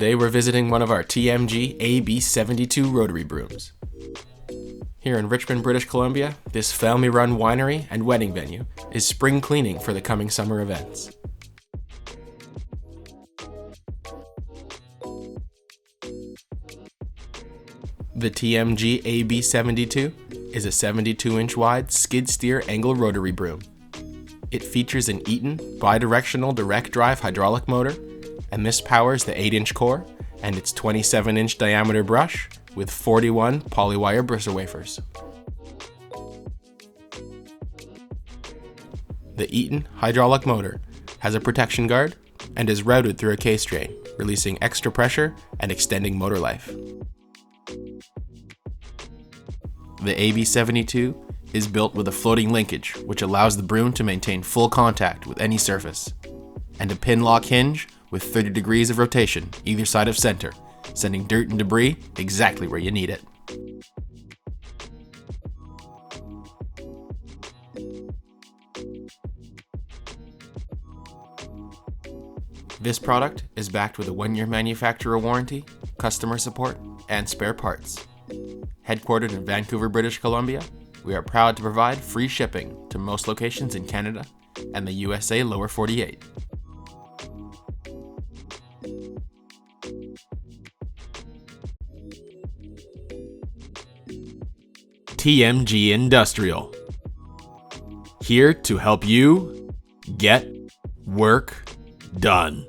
Today we're visiting one of our TMG-AB72 rotary brooms. Here in Richmond, British Columbia, this family-run winery and wedding venue is spring cleaning for the coming summer events. The TMG-AB72 is a 72-inch wide skid steer angle rotary broom. It features an Eaton bidirectional direct drive hydraulic motor, and this powers the 8-inch core and its 27-inch diameter brush with 41 polywire bristle wafers. The Eaton hydraulic motor has a protection guard and is routed through a case drain, releasing extra pressure and extending motor life. The AB72 is built with a floating linkage, which allows the broom to maintain full contact with any surface, and a pin lock hinge with 30 degrees of rotation either side of center, sending dirt and debris exactly where you need it. This product is backed with a 1-year manufacturer warranty, customer support, and spare parts. Headquartered in Vancouver, British Columbia, we are proud to provide free shipping to most locations in Canada and the USA Lower 48. TMG Industrial. Here to help you get work done.